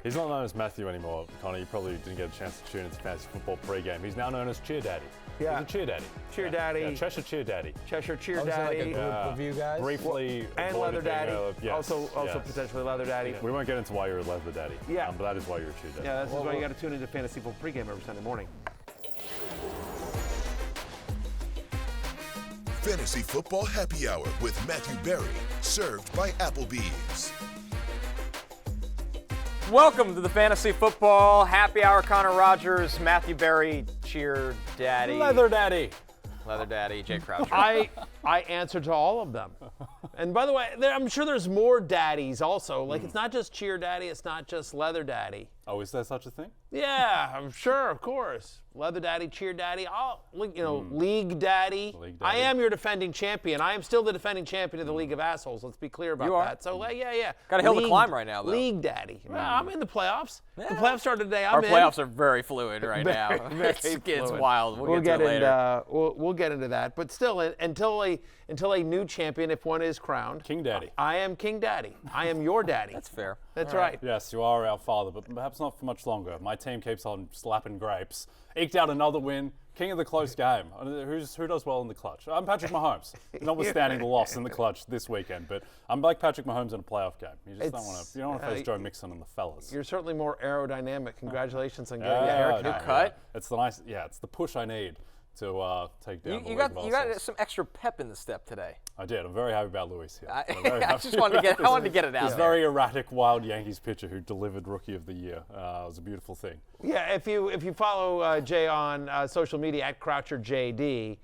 He's not known as Matthew anymore, Connor. You probably didn't get a chance to tune into fantasy football pregame. He's now known as Cheer Daddy. Yeah. He's a Cheer Daddy. Cheer Daddy. Yeah, Cheshire Cheer Daddy. Cheshire Cheer Like Daddy. a group of you guys? Briefly. And Leather Daddy. Yes, Also yes. potentially Leather Daddy. Yeah. We won't get into why you're a Leather Daddy. Yeah. But that is why you're a Cheer Daddy. Yeah, this is why you got to tune into fantasy football pregame every Sunday morning. Fantasy Football Happy Hour with Matthew Berry, served by Applebee's. Welcome to the Fantasy Football Happy Hour. Connor Rogers, Matthew Berry, Cheer Daddy. Leather Daddy. Leather Daddy, Jay Croucher. I answer to all of them. And by the way, I'm sure there's more daddies also. Like, it's not just Cheer Daddy, it's not just Leather Daddy. Oh, is there such a thing? Yeah, I'm sure, of course. Leather Daddy, Cheer Daddy, League Daddy. League Daddy. I am your defending champion. I am still the defending champion of the League of Assholes. Let's be clear about You are. that. So, yeah. Got a hill to climb right now, though. League Daddy. Well, I'm in the playoffs. Yeah. The playoffs started today. Our in. playoffs are very fluid right now. Very It's fluid. wild. We'll get to it later. We'll get into that. But still, until a new champion, if one is crowned. King Daddy. I am King Daddy. I am your daddy. That's fair. That's All right. Yes, you are our father, but perhaps not for much longer. My team keeps on slapping grapes. Eked out another win. King of the close game. Who does well in the clutch? I'm Patrick Mahomes, notwithstanding the loss in the clutch this weekend. But I'm like Patrick Mahomes in a playoff game. You just don't want to face Joe Mixon and the fellas. You're certainly more aerodynamic. Congratulations on getting a haircut. New cut. It's it's the push I need to take down the You League of got Assholes. some extra pep in the step today. I did. I'm very happy about Luis here. I just wanted to get it out. This very erratic, wild Yankees pitcher who delivered Rookie of the Year. It was a beautiful thing. Yeah, if you follow Jay on social media at CroucherJD,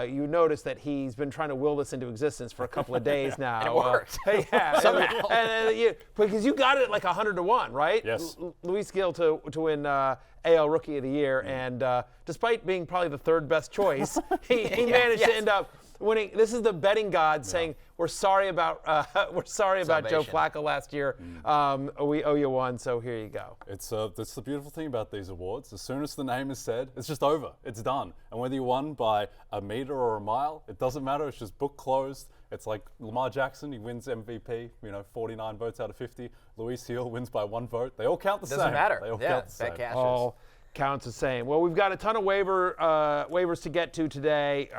you notice that he's been trying to will this into existence for a couple of days now. And it worked. Yeah, Somehow. Because you got it like 100-1, right? Yes. Luis Gil to win AL Rookie of the Year, and despite being probably the third best choice, he managed to end up winning. This is the betting god saying we're sorry about Joe Flacco last year. We owe you one, so here you go. That's the beautiful thing about these awards. As soon as the name is said, it's just over. It's done. And whether you won by a meter or a mile, it doesn't matter. It's just book closed. It's like Lamar Jackson. He wins MVP. 49 votes out of 50. Luis Gil wins by 1 vote. They all count the same. Doesn't matter. They all Yeah, count the same. that cashes. All counts the same. Well, we've got a ton of waivers to get to today.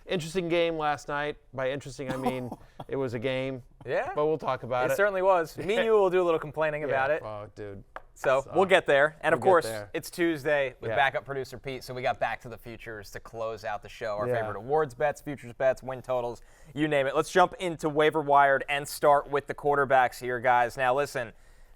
Interesting game last night. By interesting, I mean it was a game. Yeah. But we'll talk about it. It certainly was. Me and you will do a little complaining about it. Oh, dude. So we'll get there. And of We'll get course, there. it's Tuesday with Yeah. backup producer Pete. So we got Back to the Futures to close out the show. Our Yeah. favorite awards bets, futures bets, win totals, you name it. Let's jump into Waiver Wired and start with the quarterbacks here, guys. Now, listen,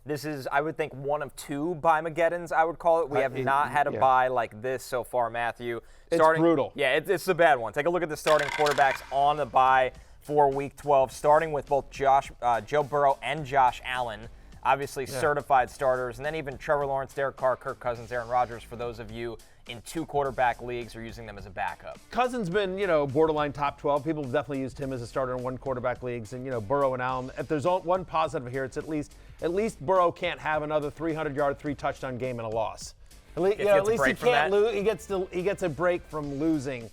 this is, I would think, one of 2 buy-mageddons, I would call it. We have not had a buy like this so far, Matthew. It's brutal. Yeah, it's a bad one. Take a look at the starting quarterbacks on the bye for Week 12, starting with both Joe Burrow and Josh Allen. Obviously, certified starters, and then even Trevor Lawrence, Derek Carr, Kirk Cousins, Aaron Rodgers, for those of you in 2 quarterback leagues or using them as a backup. Cousins been, borderline top 12. People have definitely used him as a starter in 1 quarterback leagues, and Burrow and Allen. If there's one positive here, it's at least Burrow can't have another 300-yard, 3-touchdown game and a loss. At least he can't lose. He gets a break from losing.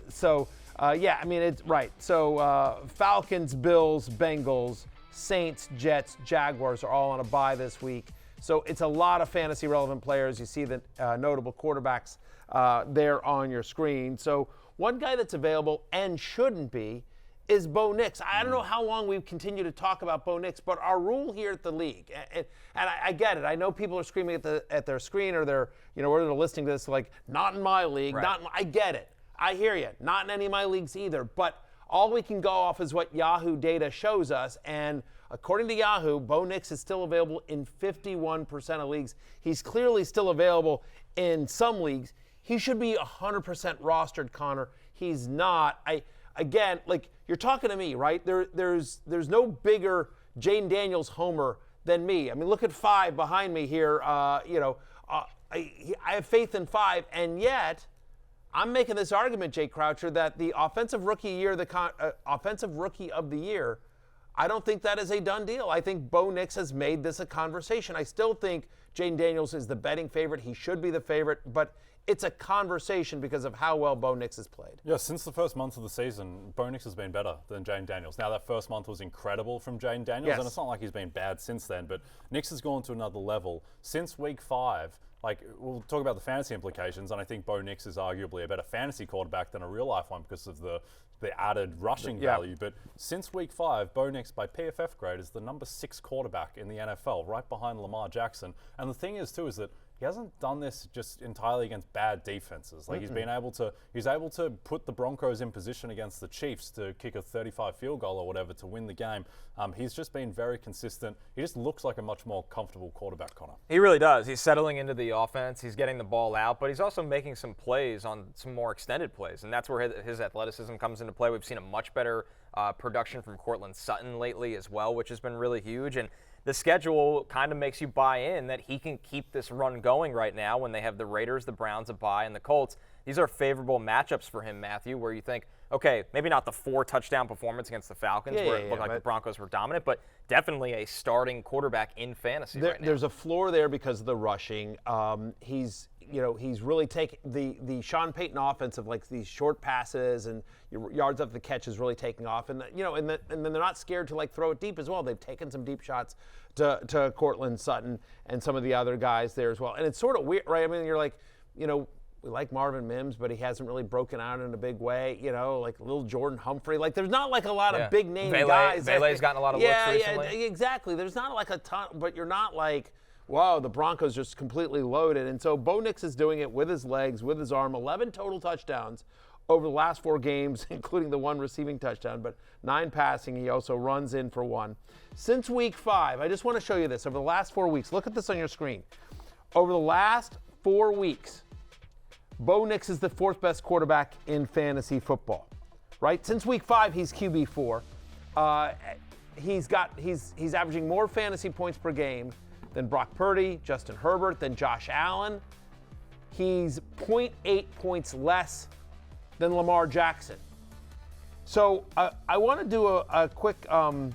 It's right. So Falcons, Bills, Bengals, Saints, Jets, Jaguars are all on a bye this week. So it's a lot of fantasy relevant players. You see the notable quarterbacks there on your screen. So one guy that's available and shouldn't be is Bo Nix. I don't know how long we've continued to talk about Bo Nix, but our rule here at the league, and I get it. I know people are screaming at their screen or they're listening to this like, not in my league. Right. I get it. I hear you. Not in any of my leagues either. But all we can go off is what Yahoo data shows us. And according to Yahoo, Bo Nix is still available in 51% of leagues. He's clearly still available in some leagues. He should be 100% rostered, Connor. He's not. Again, you're talking to me, right? There's no bigger Jane Daniels homer than me. I mean, look at 5 behind me here. I have faith in 5, and yet I'm making this argument, Jay Croucher, that the offensive rookie of the year, I don't think that is a done deal. I think Bo Nix has made this a conversation. I still think Jaden Daniels is the betting favorite. He should be the favorite, but it's a conversation because of how well Bo Nix has played. Yeah, since the first month of the season, Bo Nix has been better than Jaden Daniels. Now, that first month was incredible from Jaden Daniels, Yes. and it's not like he's been bad since then, but Nix has gone to another level. Since week 5, we'll talk about the fantasy implications, and I think Bo Nix is arguably a better fantasy quarterback than a real-life one because of the added rushing value. But since week 5, Bo Nix, by PFF grade, is the number 6 quarterback in the NFL, right behind Lamar Jackson. And the thing is, too, is that he hasn't done this just entirely against bad defenses. He's able to put the Broncos in position against the Chiefs to kick a 35 field goal or whatever to win the game. He's just been very consistent. He just looks like a much more comfortable quarterback, Connor. He really does. He's settling into the offense. He's getting the ball out, but he's also making some plays on some more extended plays, and that's where his athleticism comes into play. We've seen a much better production from Courtland Sutton lately as well, which has been really huge. And the schedule kind of makes you buy in that he can keep this run going right now when they have the Raiders, the Browns, a bye, and the Colts. These are favorable matchups for him, Matthew, where you think, okay, maybe not the 4-touchdown performance against the Falcons where it looked like the Broncos were dominant, but definitely a starting quarterback in fantasy right now. There's a floor there because of the rushing. He's really taken the Sean Payton offense of these short passes and your yards after the catch is really taking off, and then they're not scared to throw it deep as well. They've taken some deep shots to Courtland Sutton and some of the other guys there as well. And it's sort of weird, right? I mean, you're we like Marvin Mims, but he hasn't really broken out in a big way. Little Jordan Humphrey. There's not a lot of big name guys. Vele's gotten a lot of looks recently. Yeah, exactly. There's not a ton, but you're not wow, the Broncos just completely loaded. And so Bo Nix is doing it with his legs, with his arm. 11 total touchdowns over the last 4 games, including the 1 receiving touchdown, but 9 passing. He also runs in for 1. Since week 5, I just want to show you this. Over the last 4 weeks, look at this on your screen. Over the last 4 weeks, Bo Nix is the 4th best quarterback in fantasy football, right? Since week 5, he's QB4. He's averaging more fantasy points per game than Brock Purdy, Justin Herbert, than Josh Allen. He's 0.8 points less than Lamar Jackson. So I want to do a quick kind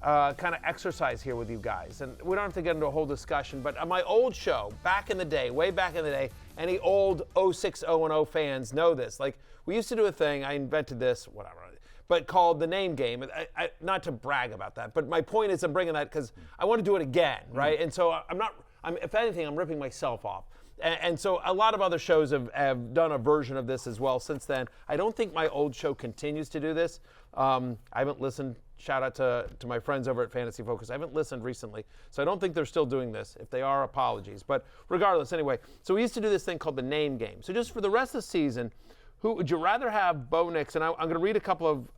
of exercise here with you guys. And we don't have to get into a whole discussion, but on my old show, back in the day, way back in the day, any old 06, 0-0 fans know this. We used to do a thing, I invented this, whatever, but called the name game. Not to brag about that, but my point is I'm bringing that because I want to do it again, right? And so if anything, I'm ripping myself off. And so a lot of other shows have done a version of this as well since then. I don't think my old show continues to do this. I haven't listened. Shout out to my friends over at Fantasy Focus. I haven't listened recently, so I don't think they're still doing this. If they are, apologies. But regardless, anyway, so we used to do this thing called the name game. So just for the rest of the season, who would you rather have, Bo Nix? And I'm going to read a couple of.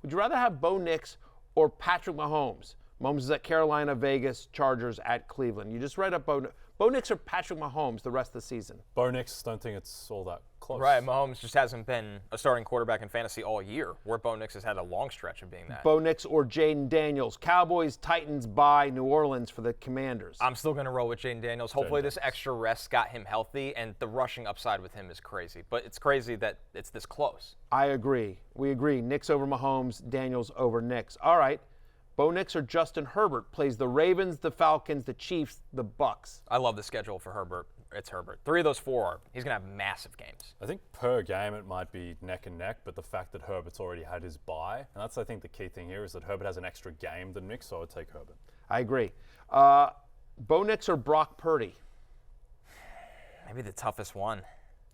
Would you rather have Bo Nix or Patrick Mahomes? Mahomes is at Carolina, Vegas, Chargers at Cleveland. You just read up Bo Nix or Patrick Mahomes the rest of the season? Bo Nix, don't think it's all that close. Right, Mahomes just hasn't been a starting quarterback in fantasy all year, where Bo Nix has had a long stretch of being that. Bo Nix or Jaden Daniels? Cowboys, Titans bye, New Orleans for the Commanders. I'm still going to roll with Jaden Daniels. Hopefully this extra rest got him healthy, and the rushing upside with him is crazy. But it's crazy that it's this close. I agree. We agree. Nix over Mahomes, Daniels over Nix. All right. Bo Nix or Justin Herbert plays the Ravens, the Falcons, the Chiefs, the Bucks. I love the schedule for Herbert. It's Herbert. 3 of those 4, he's going to have massive games. I think per game it might be neck and neck, but the fact that Herbert's already had his bye, and that's I think the key thing here is that Herbert has an extra game than Nix, so I would take Herbert. I agree. Bo Nix or Brock Purdy? Maybe the toughest one.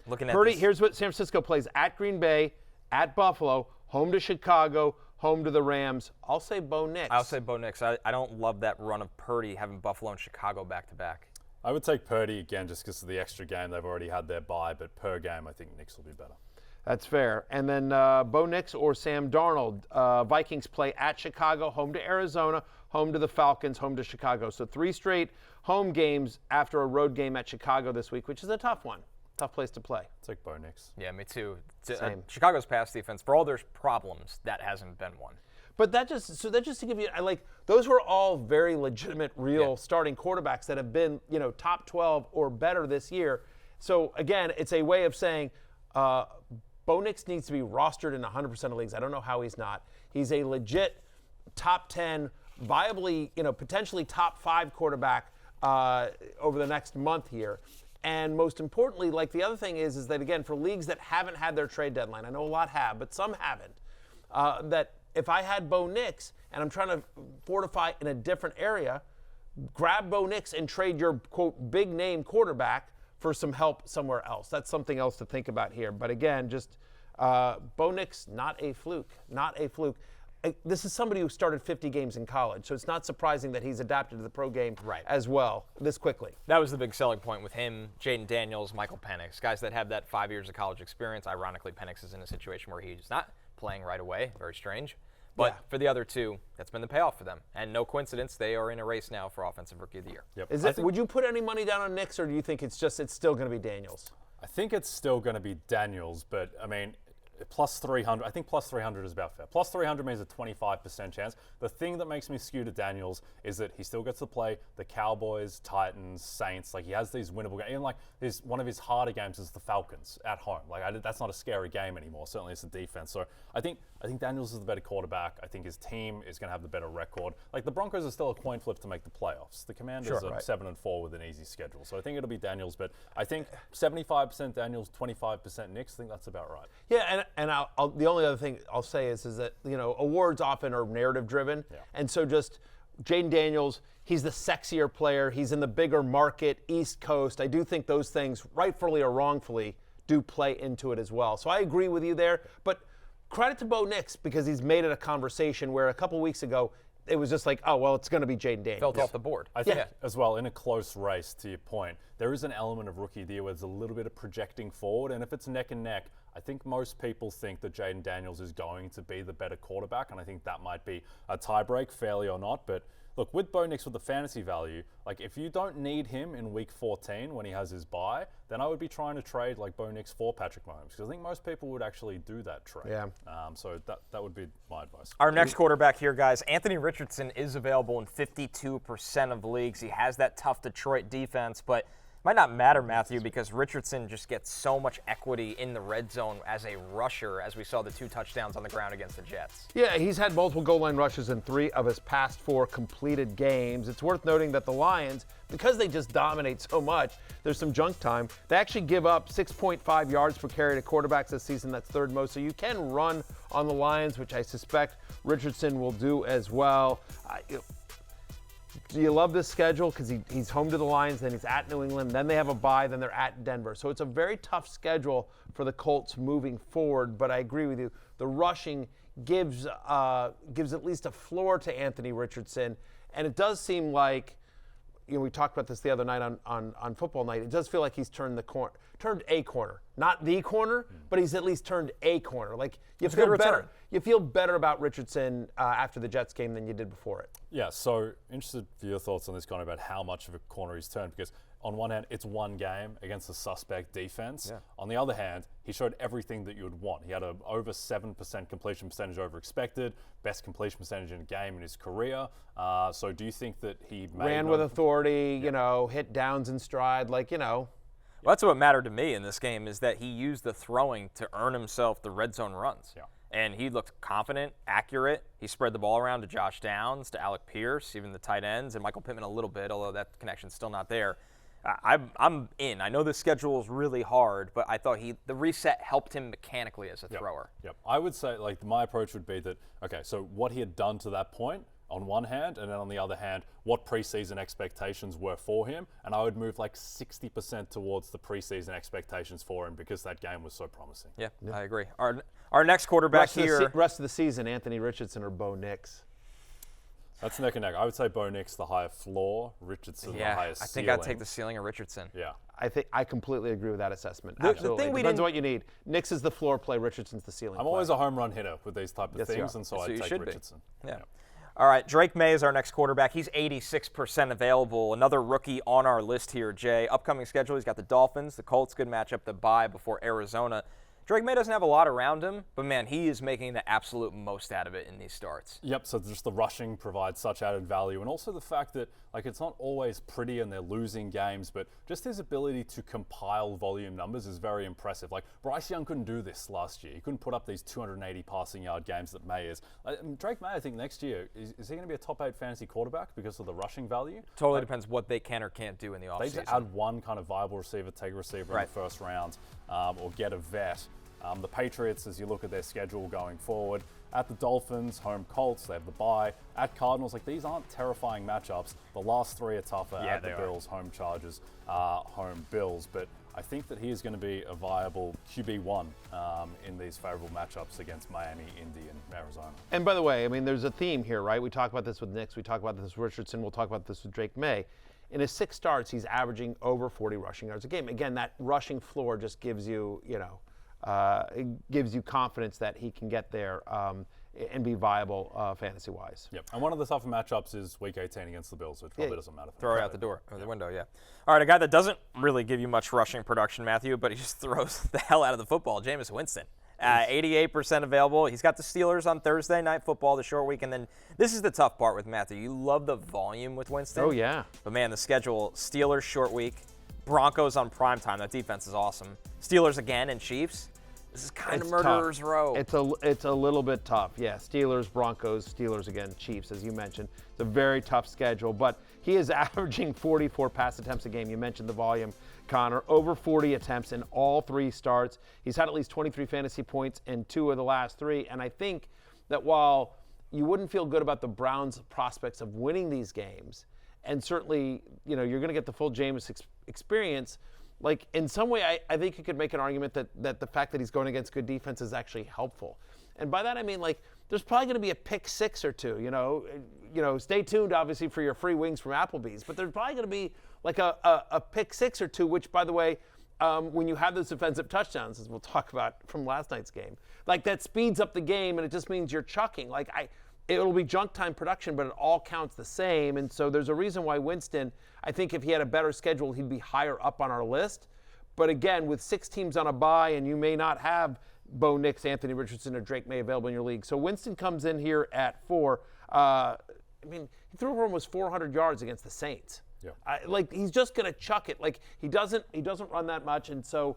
Looking at Purdy, this. here's what San Francisco plays: at Green Bay, at Buffalo, home to Chicago, home to the Rams. I'll say Bo Nix. I'll say Bo Nix. I don't love that run of Purdy having Buffalo and Chicago back-to-back. I would take Purdy again just because of the extra game. They've already had their bye, but per game I think Nix will be better. That's fair. And then Bo Nix or Sam Darnold. Vikings play at Chicago, home to Arizona, home to the Falcons, home to Chicago. So 3 straight home games after a road game at Chicago this week, which is a tough one. Tough place to play. It's like Bo Nix. Yeah, me too. Same. Chicago's pass defense, for all their problems, that hasn't been one. But that just to give you, those were all very legitimate, real starting quarterbacks that have been, top 12 or better this year. So again, it's a way of saying Bo Nix needs to be rostered in 100% of leagues. I don't know how he's not. He's a legit top 10, viably, potentially top 5 quarterback over the next month here. And most importantly, like the other thing is that, again, for leagues that haven't had their trade deadline, I know a lot have, but some haven't, that if I had Bo Nix and I'm trying to fortify in a different area, grab Bo Nix and trade your, quote, big name quarterback for some help somewhere else. That's something else to think about here. But again, just Bo Nix, not a fluke. This is somebody who started 50 games in college, so it's not surprising that he's adapted to the pro game as well this quickly. That was the big selling point with him, Jaden Daniels, Michael Penix, guys that have that 5 years of college experience. Ironically, Penix is in a situation where he's not playing right away. Very strange. But for the other two, that's been the payoff for them. And no coincidence, they are in a race now for Offensive Rookie of the Year. Yep. Would you put any money down on Nix, or do you think it's still going to be Daniels? I think it's still going to be Daniels, but I mean, plus 300. I think plus 300 is about fair. Plus 300 means a 25% chance. The thing that makes me skew to Daniels is that he still gets to play the Cowboys, Titans, Saints. Like, he has these winnable games. Even like one of his harder games is the Falcons at home. Like, that's not a scary game anymore. Certainly, it's a defense. So I think Daniels is the better quarterback. I think his team is going to have the better record. Like, the Broncos are still a coin flip to make the playoffs. The Commanders are 7-4 with an easy schedule. So I think it'll be Daniels. But I think 75% Daniels, 25% Nix. I think that's about right. Yeah, and the only other thing I'll say is that, awards often are narrative driven. Yeah. And so just Jaden Daniels, he's the sexier player. He's in the bigger market, East Coast. I do think those things, rightfully or wrongfully, do play into it as well. So I agree with you there. But credit to Bo Nix, because he's made it a conversation where a couple weeks ago, it was just like, oh, well, it's going to be Jaden Daniels. Felt off the board. I think as well, in a close race, to your point, there is an element of Rookie of the Year where there's a little bit of projecting forward. And if it's neck and neck, I think most people think that Jaden Daniels is going to be the better quarterback. And I think that might be a tiebreak, fairly or not. But look, with Bo Nix, with the fantasy value, like, if you don't need him in week 14 when he has his bye, then I would be trying to trade like Bo Nix for Patrick Mahomes, because I think most people would actually do that trade. Yeah. So that would be my advice. Our next quarterback here, guys, Anthony Richardson is available in 52% of leagues. He has that tough Detroit defense, but might not matter, Matthew, because Richardson just gets so much equity in the red zone as a rusher, as we saw the 2 touchdowns on the ground against the Jets. Yeah, he's had multiple goal line rushes in 3 of his past 4 completed games. It's worth noting that the Lions, because they just dominate so much, there's some junk time. They actually give up 6.5 yards per carry to quarterbacks this season. That's 3rd most. So you can run on the Lions, which I suspect Richardson will do as well. Do you love this schedule? Because he's home to the Lions, then he's at New England, then they have a bye, then they're at Denver. So it's a very tough schedule for the Colts moving forward. But I agree with you. The rushing gives at least a floor to Anthony Richardson. And it does seem like, we talked about this the other night on football night. It does feel like he's turned a corner. Not the corner, but he's at least turned a corner. Like, you feel better. You feel better about Richardson after the Jets game than you did before it. Yeah, so interested for your thoughts on this, kind of about how much of a corner he's turned, because on one hand, it's one game against a suspect defense. Yeah. On the other hand, he showed everything that you would want. He had a over 7% completion percentage over expected, best completion percentage in a game in his career. So do you think that he ran with authority, hit downs in stride, Well, that's what mattered to me in this game, is that he used the throwing to earn himself the red zone runs. Yeah. And he looked confident, accurate. He spread the ball around to Josh Downs, to Alec Pierce, even the tight ends, and Michael Pittman a little bit, although that connection's still not there. I'm in. I know the schedule is really hard, but I thought the reset helped him mechanically as a thrower. Yep. I would say, my approach would be that, okay, so what he had done to that point, on one hand, and then on the other hand, what preseason expectations were for him. And I would move 60% towards the preseason expectations for him, because that game was so promising. Yeah. I agree. Our next quarterback rest of the season, Anthony Richardson or Bo Nix? That's neck and neck. I would say Bo Nix the higher floor, Richardson the higher ceiling. I think I'd take the ceiling of Richardson. Yeah. I completely agree with that assessment. Absolutely. Depends on what you need. Nix is the floor play, Richardson's the ceiling play. I'm always a home run hitter with these type of things, and so I'd take Richardson. Yeah. All right, Drake Maye is our next quarterback. He's 86% available. Another rookie on our list here, Jay. Upcoming schedule, he's got the Dolphins, the Colts, good matchup, the bye before Arizona. Drake Maye doesn't have a lot around him, but man, he is making the absolute most out of it in these starts. Yep, so just the rushing provides such added value, and also the fact that it's not always pretty and they're losing games, but just his ability to compile volume numbers is very impressive. Like, Bryce Young couldn't do this last year. He couldn't put up these 280 passing yard games that Maye is. Drake Maye, I think next year, is he going to be a top 8 fantasy quarterback because of the rushing value? Totally depends what they can or can't do in the offseason. They just add one kind of viable receiver, take a receiver in the first round, or get a vet. The Patriots, as you look at their schedule going forward, at the Dolphins, home Colts, they have the bye. At Cardinals, these aren't terrifying matchups. The last 3 are tougher. At the Bills, home Chargers, home Bills. But I think that he is going to be a viable QB1 in these favorable matchups against Miami, Indy, and Arizona. And by the way, there's a theme here, right? We talk about this with Nix. We talk about this with Richardson. We'll talk about this with Drake Maye. In his 6 starts, he's averaging over 40 rushing yards a game. Again, that rushing floor just gives you, it gives you confidence that he can get there and be viable fantasy-wise. Yep. And one of the tougher matchups is Week 18 against the Bills, which probably doesn't matter. Throw it out the door, or the window, All right, a guy that doesn't really give you much rushing production, Matthew, but he just throws the hell out of the football, Jameis Winston. 88% available. He's got the Steelers on Thursday Night Football, the short week, and then this is the tough part with Matthew. You love the volume with Winston. Oh, yeah. But, man, the schedule, Steelers short week, Broncos on primetime. That defense is awesome. Steelers again and Chiefs. This is kind of murderer's row. It's a little bit tough. Yeah, Steelers, Broncos, Steelers again, Chiefs, as you mentioned. It's a very tough schedule, but he is averaging 44 pass attempts a game. You mentioned the volume, Connor. Over 40 attempts in all 3 starts. He's had at least 23 fantasy points in 2 of the last 3, and I think that while you wouldn't feel good about the Browns' prospects of winning these games, and certainly, you're going to get the full Jameis experience, in some way, I think you could make an argument that the fact that he's going against good defense is actually helpful. And by that, I mean, there's probably going to be a pick 6 or 2, stay tuned, obviously, for your free wings from Applebee's. But there's probably going to be, a pick 6 or 2, which, by the way, when you have those defensive touchdowns, as we'll talk about from last night's game, that speeds up the game, and it just means you're chucking. It'll be junk time production, but it all counts the same. And so there's a reason why Winston, I think if he had a better schedule, he'd be higher up on our list. But again, with 6 teams on a bye, and you may not have Bo Nix, Anthony Richardson, or Drake Maye available in your league. So Winston comes in here at 4. He threw for almost 400 yards against the Saints. Yeah. He's just going to chuck it. He doesn't run that much. And so,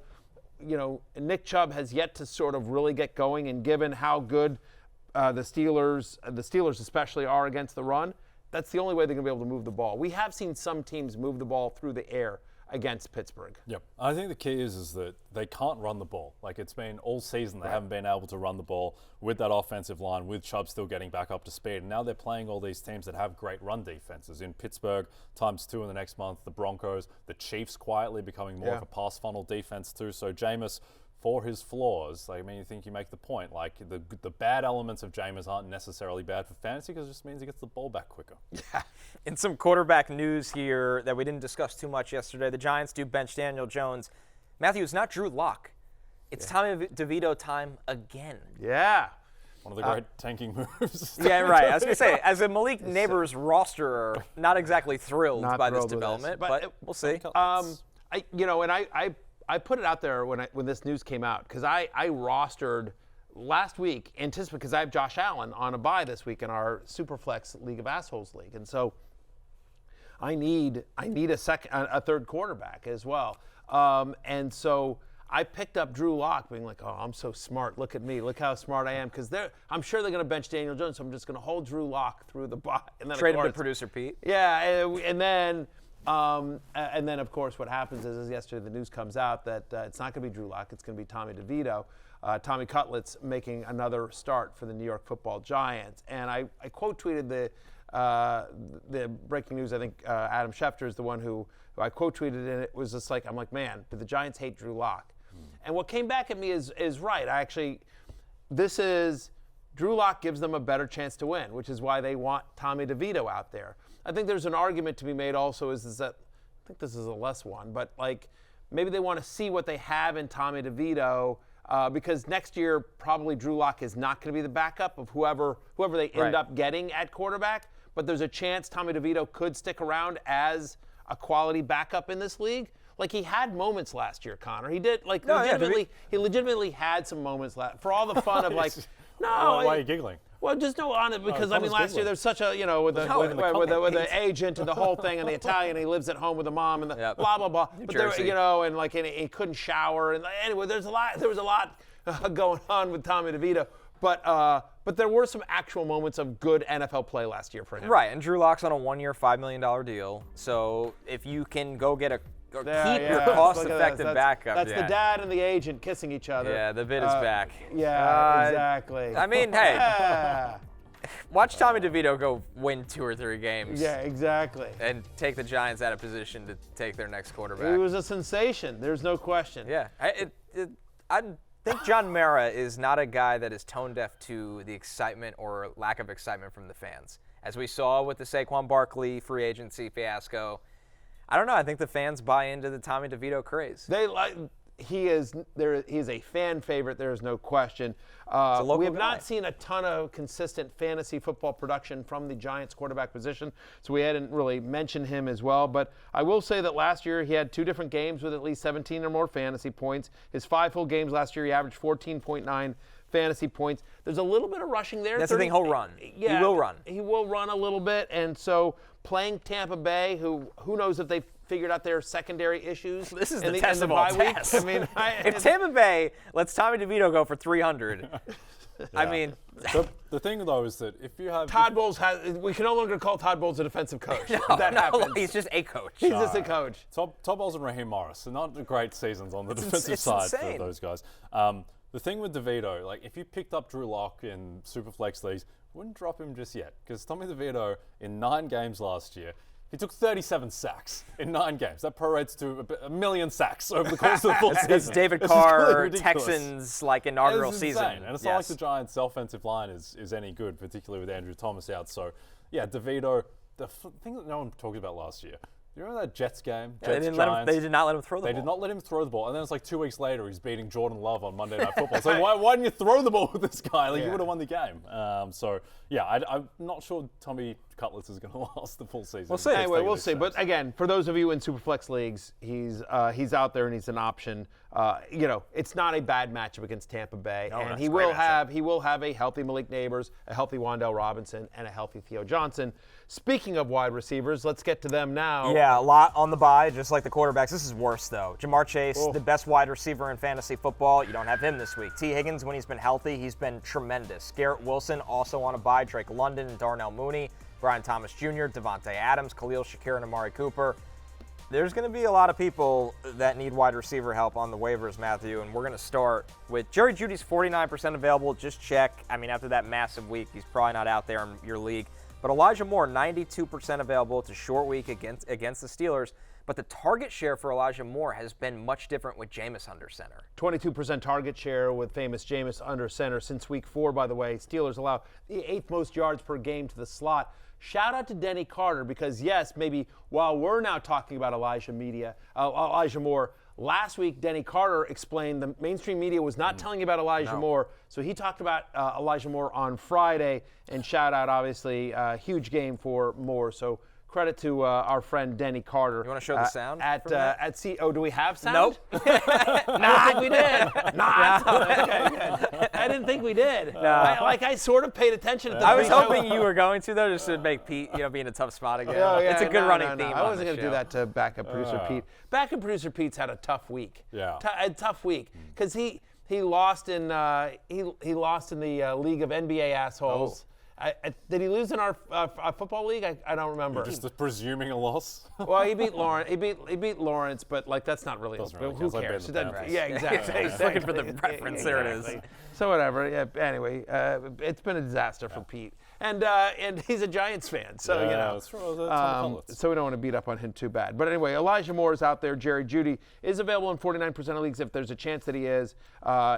Nick Chubb has yet to sort of really get going. And given how good the Steelers especially are against the run, that's the only way they're going to be able to move the ball. We have seen some teams move the ball through the air against Pittsburgh. Yep. I think the key is that they can't run the ball. It's been all season they haven't been able to run the ball with that offensive line, with Chubb still getting back up to speed. And now they're playing all these teams that have great run defenses. In Pittsburgh, ×2 in the next month, the Broncos, the Chiefs quietly becoming more of a pass funnel defense too. So Jameis, for his flaws, I think you make the point. The bad elements of Jameis aren't necessarily bad for fantasy because it just means he gets the ball back quicker. Yeah. In some quarterback news here that we didn't discuss too much yesterday, the Giants do bench Daniel Jones. Matthew, it's not Drew Lock. It's Tommy DeVito time again. Yeah. One of the great tanking moves. Yeah, right. I was going to say, as a Malik Neighbors roster, not exactly thrilled by this development, but we'll see. I put it out there when this news came out because I rostered last week, because I have Josh Allen on a bye this week in our Superflex League of Assholes League, and so I need a third quarterback as well, and so I picked up Drew Lock, being like, oh, I'm so smart. Look at me. Look how smart I am, because I'm sure they're going to bench Daniel Jones, so I'm just going to hold Drew Lock through the bye. Trade him to producer Pete. Yeah, and then of course, what happens is yesterday the news comes out that it's not going to be Drew Lock, it's going to be Tommy DeVito. Tommy Cutlets making another start for the New York Football Giants. And I quote tweeted the breaking news. I think Adam Schefter is the one who I quote tweeted, and it was just I'm like, man, do the Giants hate Drew Lock? And what came back at me is right. Drew Lock gives them a better chance to win, which is why they want Tommy DeVito out there. I think there's an argument to be made also is that, I think this is a less one, but maybe they want to see what they have in Tommy DeVito because next year probably Drew Lock is not going to be the backup of whoever they end up getting at quarterback, but there's a chance Tommy DeVito could stick around as a quality backup in this league. like he had moments last year, Connor. He did, like, No, he legitimately had some moments for all the fun of, like, no. Why are you giggling? Well, just no on it because I mean last year there's such a with the agent and the whole thing and the Italian, he lives at home with the mom and the blah blah blah. But there, and he couldn't shower and anyway there was a lot going on with Tommy DeVito. But there were some actual moments of good NFL play last year for him. Right, and Drew Lock's on a 1-year, $5 million deal. So if you can go get keep your cost-effective backup. That's the dad and the agent kissing each other. Yeah, the vid is back. Yeah, exactly. I mean, hey, watch Tommy DeVito go win 2 or 3 games. Yeah, exactly. And take the Giants out of position to take their next quarterback. He was a sensation. There's no question. Yeah, I think John Mara is not a guy that is tone deaf to the excitement or lack of excitement from the fans. As we saw with the Saquon Barkley free agency fiasco, I don't know. I think the fans buy into the Tommy DeVito craze. He is a fan favorite. There is no question. We have not seen a ton of consistent fantasy football production from the Giants quarterback position, so we hadn't really mentioned him as well. But I will say that last year he had 2 different games with at least 17 or more fantasy points. His 5 full games last year, he averaged 14.9 fantasy points. There's a little bit of rushing there. That's the thing. He'll run. Yeah, he will run. He will run a little bit, and so playing Tampa Bay, who knows if they've figured out their secondary issues. This is the test of all tests. I mean, if Tampa Bay lets Tommy DeVito go for 300, I mean. The thing, though, is that if you have Todd Bowles we can no longer call Todd Bowles a defensive coach. No, he's just a coach. He's just a coach. Todd Bowles and Raheem Morris are not great seasons on the defensive side insane. for those guys. The thing with DeVito, like if you picked up Drew Lock in Superflex leagues, wouldn't drop him just yet because Tommy DeVito in 9 games last year, he took 37 sacks in 9 games. That prorates to a million sacks over the course of the full season. It's David Carr, Texans, inaugural season. And it's not like the Giants' offensive line is any good, particularly with Andrew Thomas out. So, yeah, DeVito, the thing that no one talked about last year, you remember that Jets game? They did not let him throw the ball. They did not let him throw the ball. And then it's like 2 weeks later, he's beating Jordan Love on Monday Night Football. So why didn't you throw the ball with this guy? You would have won the game. I'm not sure Tommy Cutlets is going to last the full season. We'll see. Anyway, we'll see. But again, for those of you in Superflex leagues, he's out there and he's an option. It's not a bad matchup against Tampa Bay, and he will have a healthy Malik Neighbors, a healthy Wan'Dale Robinson, and a healthy Theo Johnson. Speaking of wide receivers, let's get to them now. Yeah, a lot on the bye, just like the quarterbacks. This is worse though. Jamar Chase, the best wide receiver in fantasy football. You don't have him this week. T. Higgins, when he's been healthy, he's been tremendous. Garrett Wilson also on a bye. Drake London and Darnell Mooney. Brian Thomas Jr., Devontae Adams, Khalil Shakir, and Amari Cooper. There's going to be a lot of people that need wide receiver help on the waivers, Matthew, and we're going to start with Jerry Jeudy's 49% available. Just check. I mean, after that massive week, he's probably not out there in your league. But Elijah Moore, 92% available. It's a short week against the Steelers. But the target share for Elijah Moore has been much different with Jameis under center. 22% target share with famous Jameis under center since week 4, by the way. Steelers allow the 8th most yards per game to the slot. Shout out to Denny Carter because, yes, maybe while we're now talking about Elijah Moore, last week Denny Carter explained the mainstream media was not telling you about Elijah Moore. So he talked about Elijah Moore on Friday, and shout out, obviously, huge game for Moore. So credit to our friend Denny Carter. You want to show the sound? Do we have sound? Nope. I think we did. Okay, good. I didn't think we did. No. I sort of paid attention at the I was hoping you were going to, though, just to make Pete, be in a tough spot again. It's a good running theme. I wasn't going to do that to backup producer Pete. Backup producer Pete's had a tough week. Yeah. A tough week because he lost in the League of NBA Assholes. Did he lose in our football league? I don't remember. You're just presuming a loss. Well, he beat Lawrence. He beat Lawrence, but that's not really. Who cares? Yeah, exactly. He's looking for the reference. There it is. So whatever. Yeah. Anyway, it's been a disaster for Pete, and he's a Giants fan. So that's true. So we don't want to beat up on him too bad. But anyway, Elijah Moore is out there. Jerry Jeudy is available in 49% of leagues if there's a chance that he is.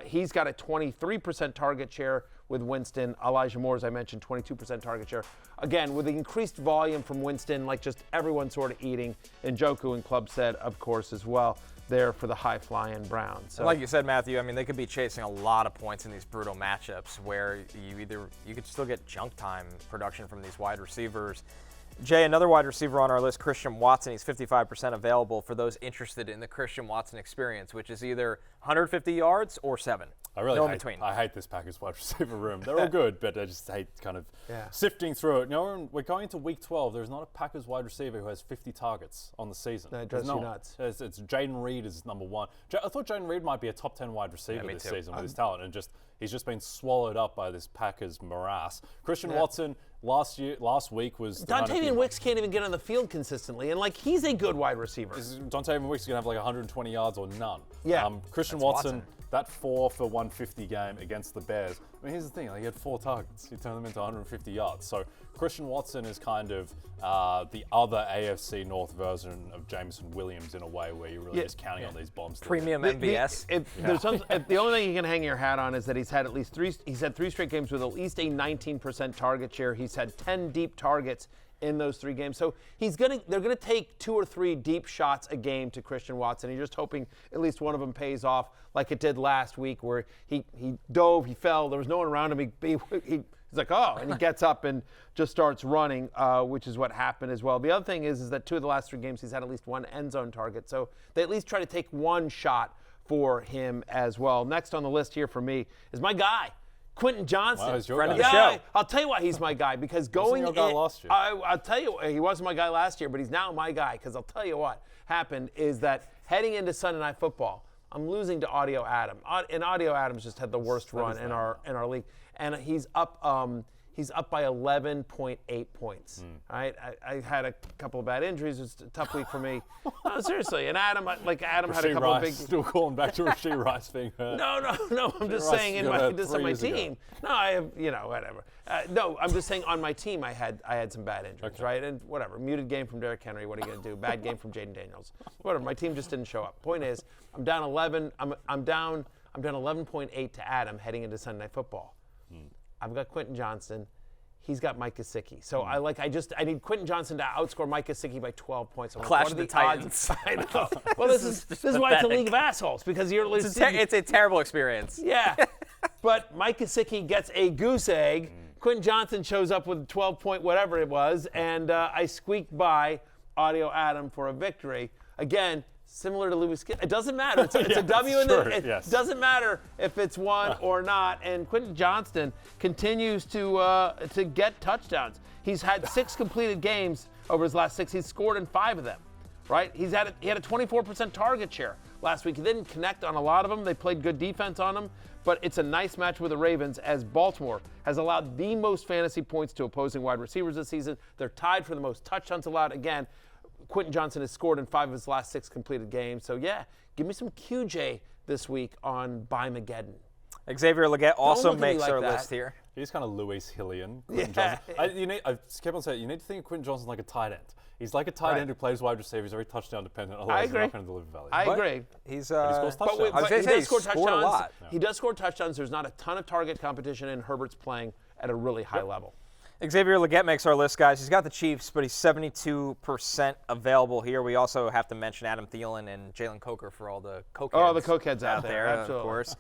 He's got a 23% target share with Winston. Elijah Moore, as I mentioned, 22% target share. Again, with the increased volume from Winston, like just everyone sort of eating. And Njoku and Club said, of course, as well, there for the high-flying Browns. So, like you said, Matthew, I mean, they could be chasing a lot of points in these brutal matchups where you could still get junk time production from these wide receivers. Jay, another wide receiver on our list, Christian Watson. He's 55% available for those interested in the Christian Watson experience, which is either 150 yards or 7. I hate this Packers wide receiver room. They're all good, but I just hate kind of sifting through it. We're going into week 12. There's not a Packers wide receiver who has 50 targets on the season. That drives you nuts. It's Jaden Reed is number 1. I thought Jaden Reed might be a top 10 wide receiver this season with his talent, and he's just been swallowed up by this Packers morass. Christian Watson last week was Dontavian Wicks can't even get on the field consistently, and he's a good wide receiver. Dontavian Wicks is gonna have 120 yards or none. Yeah. Christian Watson. That 4 for 150 game against the Bears. I mean, here's the thing. He had 4 targets. He turned them into 150 yards. So Christian Watson is kind of the other AFC North version of Jameson Williams in a way where you're really just counting on these bombs. Premium MVS. The only thing you can hang your hat on is that he's had at least 3 straight games with at least a 19% target share. He's had 10 deep targets in those 3 games. So they're gonna take 2 or 3 deep shots a game to Christian Watson. You're just hoping at least one of them pays off, like it did last week, where he dove, he fell, there was no one around him. He's like, oh, and he gets up and just starts running, which is what happened as well. The other thing is that 2 of the last 3 games he's had at least 1 end zone target. So they at least try to take 1 shot for him as well. Next on the list here for me is my guy, Quentin Johnston. Wow, friend of the show. I'll tell you why he's my guy, because going Wasn't your guy last year? I'll tell you, he wasn't my guy last year, but he's now my guy, because I'll tell you what happened is that heading into Sunday Night Football, I'm losing to Audio Adam. And Audio Adam's just had the worst run in our league. And he's up by 11.8 points. All right, I had a couple of bad injuries. It was a tough week for me. No, seriously. And Adam had a couple of big. Still calling back to Rasheed Rice being hurt. No. I'm just saying this on my team. No, I have whatever. No, I'm just saying on my team I had some bad injuries, right? And whatever. Muted game from Derrick Henry. What are you gonna do? Bad game from Jaden Daniels. Whatever. My team just didn't show up. Point is, I'm down 11. I'm down 11.8 to Adam heading into Sunday Night Football. I've got Quentin Johnston. He's got Mike Gesicki. So I need Quentin Johnston to outscore Mike Gesicki by 12 points. Clash of the Titans. I know. Well, this is why it's a league of assholes, because you're it's a terrible experience. Yeah. But Mike Gesicki gets a goose egg. Quentin Johnston shows up with 12 point whatever it was, and I squeaked by Audio Adam for a victory. Again, similar to Luis Gil. It doesn't matter. It's a W in there. It doesn't matter if it's 1 or not. And Quentin Johnston continues to get touchdowns. He's had 6 completed games over his last 6. He's scored in 5 of them, right? He had a 24% target share last week. He didn't connect on a lot of them. They played good defense on him. But it's a nice match with the Ravens, as Baltimore has allowed the most fantasy points to opposing wide receivers this season. They're tied for the most touchdowns allowed. Again, Quentin Johnston has scored in 5 of his last 6 completed games. So, give me some QJ this week on By-Mageddon. Xavier Legette also makes our list here. He's kind of Louis Hillian. Quentin Johnston. I kept on saying, you need to think of Quentin Johnson like a tight end. He's like a tight end who plays wide receiver. He's very touchdown dependent. Otherwise, he's not going to deliver value. I agree. He scores touchdowns. But he does score touchdowns. A lot. He does score touchdowns. There's not a ton of target competition, and Herbert's playing at a really high level. Xavier Legette makes our list, guys. He's got the Chiefs, but he's 72% available here. We also have to mention Adam Thielen and Jalen Coker for all the cokeheads. Oh, the cokeheads out there, of course.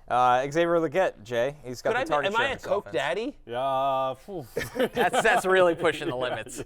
Xavier Legette, Jay. He's got the target share. Am I a coke daddy? Yeah. That's really pushing the limits.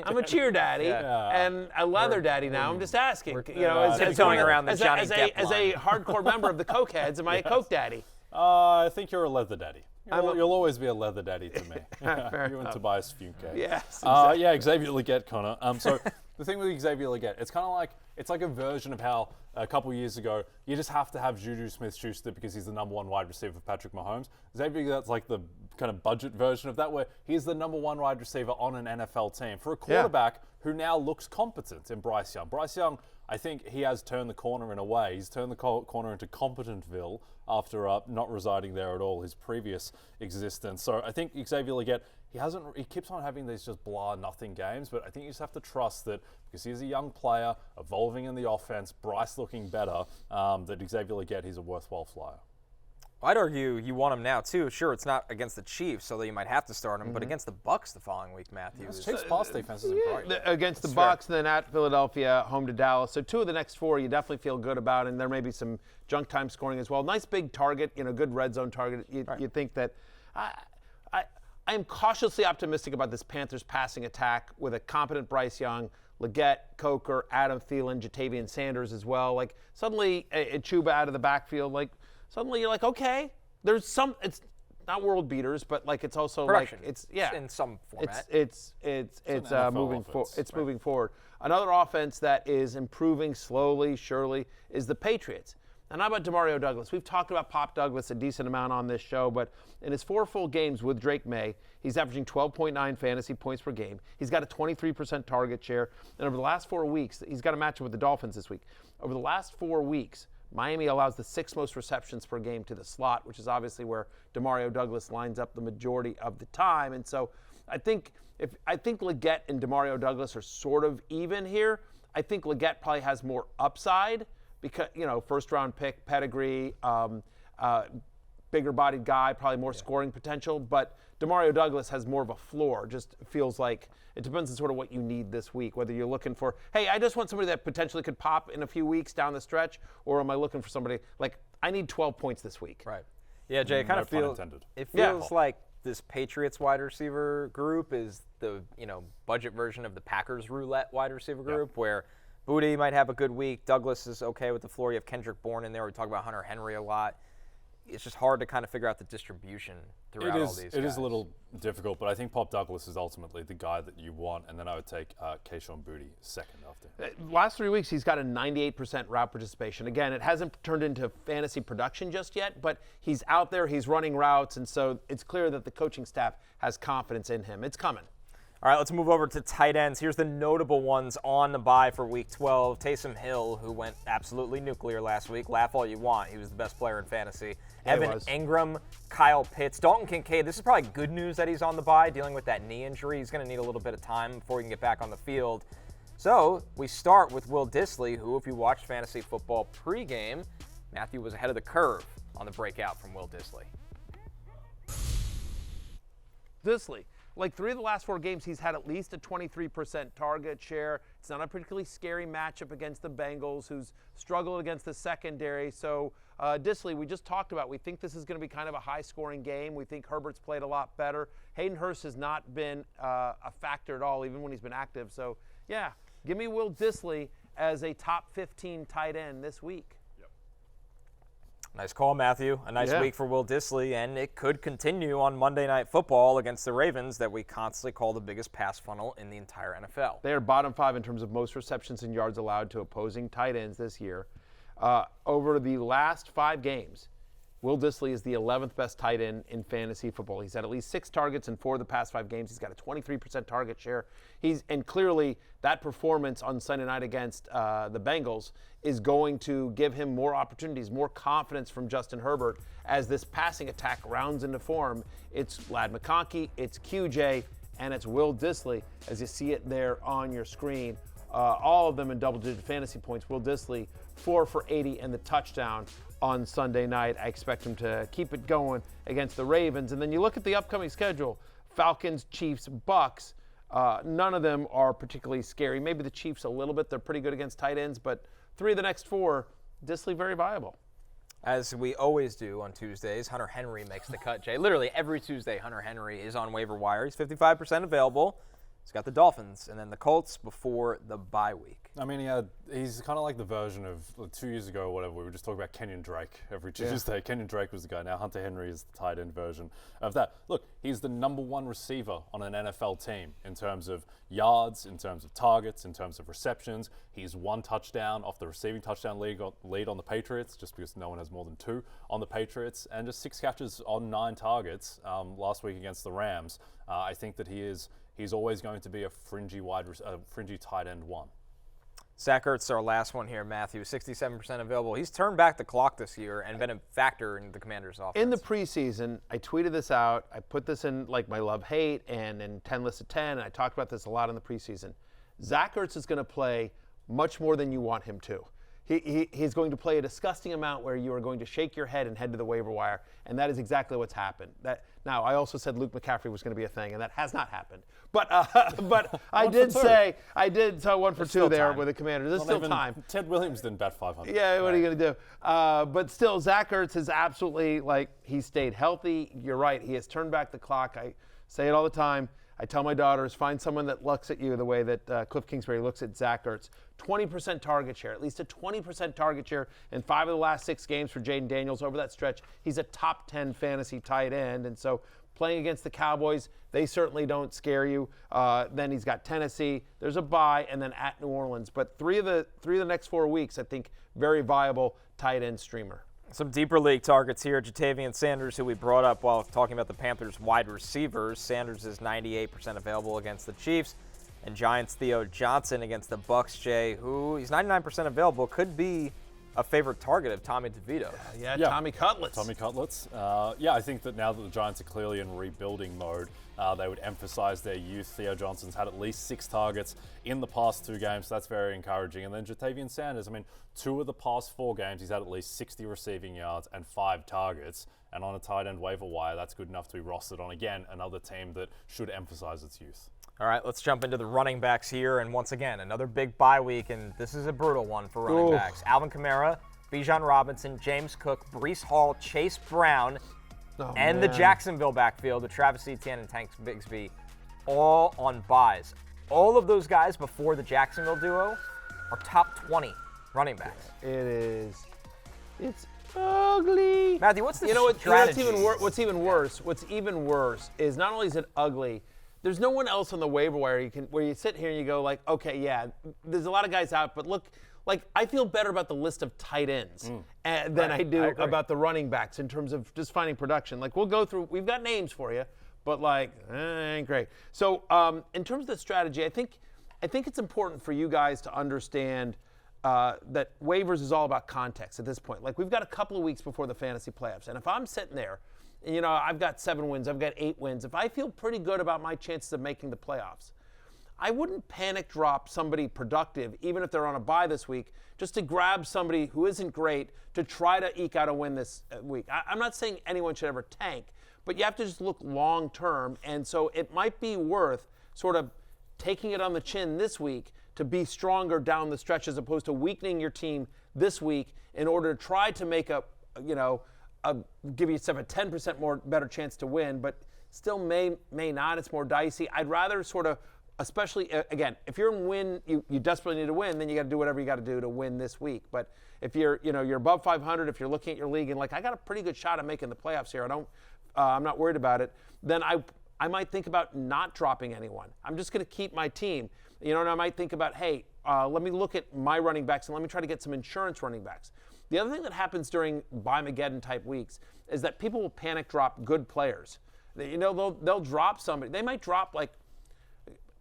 I'm a cheer daddy and a leather daddy now. I'm just asking. Tiptoeing around the Johnny Depp as a hardcore member of the cokeheads, am I a coke daddy? I think you're a leather daddy. You'll always be a leather daddy to me. You and Tobias Funke. Yes. Exactly. Xavier Legette, Connor. So the thing with Xavier Legette, it's kind of like it's like a version of how a couple years ago you just have to have Juju Smith-Schuster because he's the number 1 wide receiver for Patrick Mahomes. Xavier Legette's like the kind of budget version of that, where he's the number 1 wide receiver on an NFL team for a quarterback who now looks competent in Bryce Young. Bryce Young, I think he has turned the corner in a way. He's turned the corner into Competentville after not residing there at all his previous existence. So I think Xavier Legette, he keeps on having these just nothing games, but I think you just have to trust that because he's a young player, evolving in the offense, Bryce looking better, that Xavier Legette, he's a worthwhile flyer. I'd argue you want him now, too. Sure, it's not against the Chiefs, so that you might have to start him, but against the Bucs the following week, Matthew. Chiefs' pass defense isn't great. Against the Bucs, then at Philadelphia, home to Dallas. So 2 of the next 4 you definitely feel good about, and there may be some junk time scoring as well. Nice big target, good red zone target. You think that I am cautiously optimistic about this Panthers passing attack with a competent Bryce Young, Legette, Coker, Adam Thielen, Jatavian Sanders as well. Like, suddenly a Chuba out of the backfield, like, suddenly you're like, okay, there's some, it's not world beaters, but like it's also production. Like, it's, yeah. In some format. It's moving forward. It's moving forward. Another offense that is improving slowly, surely, is the Patriots. And how about DeMario Douglas? We've talked about Pop Douglas a decent amount on this show, but in his 4 full games with Drake Maye, he's averaging 12.9 fantasy points per game. He's got a 23% target share. And over the last 4 weeks, he's got a matchup with the Dolphins this week. Over the last 4 weeks, Miami allows the 6th most receptions per game to the slot, which is obviously where DeMario Douglas lines up the majority of the time. And so I think Legette and DeMario Douglas are sort of even here. I think Legette probably has more upside because, first-round pick, pedigree, bigger-bodied guy, probably more scoring potential. But DeMario Douglas has more of a floor. Just feels like it depends on sort of what you need this week, whether you're looking for, hey, I just want somebody that potentially could pop in a few weeks down the stretch, or am I looking for somebody like I need 12 points this week? Right. Yeah, Jay, it kind of feels like this Patriots wide receiver group is the budget version of the Packers roulette wide receiver group, where Booty might have a good week. Douglas is okay with the floor. You have Kendrick Bourne in there. We talk about Hunter Henry a lot. It's just hard to kind of figure out the distribution throughout all these guys. It is a little difficult, but I think Pop Douglas is ultimately the guy that you want, and then I would take Keyshawn Booty second after. Last 3 weeks, he's got a 98% route participation. Again, it hasn't turned into fantasy production just yet, but he's out there, he's running routes, and so it's clear that the coaching staff has confidence in him. It's coming. All right, let's move over to tight ends. Here's the notable ones on the bye for Week 12. Taysom Hill, who went absolutely nuclear last week. Laugh all you want. He was the best player in fantasy. Yeah, Evan Ingram, Kyle Pitts, Dalton Kincaid. This is probably good news that he's on the bye, dealing with that knee injury. He's going to need a little bit of time before he can get back on the field. So we start with Will Dissly, who, if you watched fantasy football pregame, Matthew was ahead of the curve on the breakout from Will Dissly. Dissly. Like 3 of the last 4 games, he's had at least a 23% target share. It's not a particularly scary matchup against the Bengals, who's struggled against the secondary. So Dissly, we just talked about, we think this is going to be kind of a high-scoring game. We think Herbert's played a lot better. Hayden Hurst has not been a factor at all, even when he's been active. So, yeah, give me Will Dissly as a top 15 tight end this week. Nice call, Matthew. A nice week for Will Dissly, and it could continue on Monday Night Football against the Ravens that we constantly call the biggest pass funnel in the entire NFL. They are bottom 5 in terms of most receptions and yards allowed to opposing tight ends this year. Over the last 5 games, Will Dissly is the 11th best tight end in fantasy football. He's had at least 6 targets in 4 of the past 5 games. He's got a 23% target share. And clearly that performance on Sunday night against the Bengals is going to give him more opportunities, more confidence from Justin Herbert as this passing attack rounds into form. It's Ladd McConkey, it's QJ, and it's Will Dissly as you see it there on your screen. All of them in double-digit fantasy points. Will Dissly, 4 for 80 and the touchdown on Sunday night. I expect him to keep it going against the Ravens. And then you look at the upcoming schedule, Falcons, Chiefs, Bucks. None of them are particularly scary. Maybe the Chiefs a little bit. They're pretty good against tight ends, but 3 of the next 4, Dissly very viable. As we always do on Tuesdays, Hunter Henry makes the cut, Jay. Literally every Tuesday, Hunter Henry is on waiver wire. He's 55% available. He's got the Dolphins and then the Colts before the bye week. I mean, he's kind of like the version of 2 years ago or whatever. We were just talking about Kenyon Drake every Tuesday. Yeah. Kenyon Drake was the guy. Now Hunter Henry is the tight end version of that. Look, he's the number 1 receiver on an NFL team in terms of yards, in terms of targets, in terms of receptions. He's 1 touchdown off the receiving touchdown lead on the Patriots, just because no one has more than 2 on the Patriots, and just 6 catches on 9 targets last week against the Rams. I think that he's always going to be a fringy tight end 1. Zach Ertz, our last one here, Matthew, 67% available. He's turned back the clock this year and been a factor in the Commanders' offense. In the preseason, I tweeted this out. I put this in like my love-hate and in 10 lists of 10, and I talked about this a lot in the preseason. Zach Ertz is going to play much more than you want him to. He's going to play a disgusting amount where you are going to shake your head and head to the waiver wire, and that is exactly what's happened. Now, I also said Luke McCaffrey was going to be a thing, and that has not happened. But I did say 1 for 2 there with the Commanders. There's still time. Ted Williams didn't bat 500. Yeah, what are you going to do? But still, Zach Ertz is absolutely, he stayed healthy. You're right. He has turned back the clock. I say it all the time. I tell my daughters, find someone that looks at you the way that Cliff Kingsbury looks at Zach Ertz. 20% target share, at least a 20% target share in 5 of the last 6 games for Jaden Daniels over that stretch. He's a top 10 fantasy tight end, and so playing against the Cowboys, they certainly don't scare you. Then he's got Tennessee. There's a bye, and then at New Orleans. But three of the next 4 weeks, I think, very viable tight end streamer. Some deeper league targets here. Jatavian Sanders, who we brought up while talking about the Panthers wide receivers. Sanders is 98% available against the Chiefs. And Giants' Theo Johnson against the Bucs, Jay, who he's 99% available, could be a favorite target of Tommy DeVito. Yeah, Tommy Cutlets. Tommy Cutlets. I think that now that the Giants are clearly in rebuilding mode, they would emphasize their youth. Theo Johnson's had at least 6 targets in the past 2 games, so that's very encouraging. And then Jatavian Sanders, 2 of the past 4 games, he's had at least 60 receiving yards and 5 targets. And on a tight end waiver wire, that's good enough to be rostered on, again, another team that should emphasize its youth. All right, let's jump into the running backs here. And once again, another big bye week, and this is a brutal one for running backs. Alvin Kamara, Bijan Robinson, James Cook, Breece Hall, Chase Brown, the Jacksonville backfield with Travis Etienne and Tank Bigsby, all on buys. All of those guys before the Jacksonville duo are top 20 running backs. It's ugly. Matthew, what's the strategy? What's even worse is not only is it ugly, there's no one else on the waiver wire where you sit here and you go like, okay, yeah, there's a lot of guys out, but look, like I feel better about the list of tight ends than I do about the running backs in terms of just finding production. Like we'll go through, we've got names for you, but like, ain't great. So in terms of the strategy, I think it's important for you guys to understand that waivers is all about context at this point. Like we've got a couple of weeks before the fantasy playoffs, and if I'm sitting there, and, I've got 7 wins, I've got 8 wins. If I feel pretty good about my chances of making the playoffs, I wouldn't panic drop somebody productive, even if they're on a bye this week, just to grab somebody who isn't great to try to eke out a win this week. I'm not saying anyone should ever tank, but you have to just look long term. And so it might be worth sort of taking it on the chin this week to be stronger down the stretch as opposed to weakening your team this week in order to try to make give yourself a 10% better chance to win, but still may not. It's more dicey. I'd rather sort of, especially, again, if you're in win, you desperately need to win, then you got to do whatever you got to do to win this week. But if you're above 500, if you're looking at your league and like, I got a pretty good shot at making the playoffs here, I'm not worried about it, then I might think about not dropping anyone. I'm just going to keep my team. And I might think about, hey, let me look at my running backs and let me try to get some insurance running backs. The other thing that happens during Buy-Mageddon type weeks is that people will panic drop good players. They'll drop somebody. They might drop like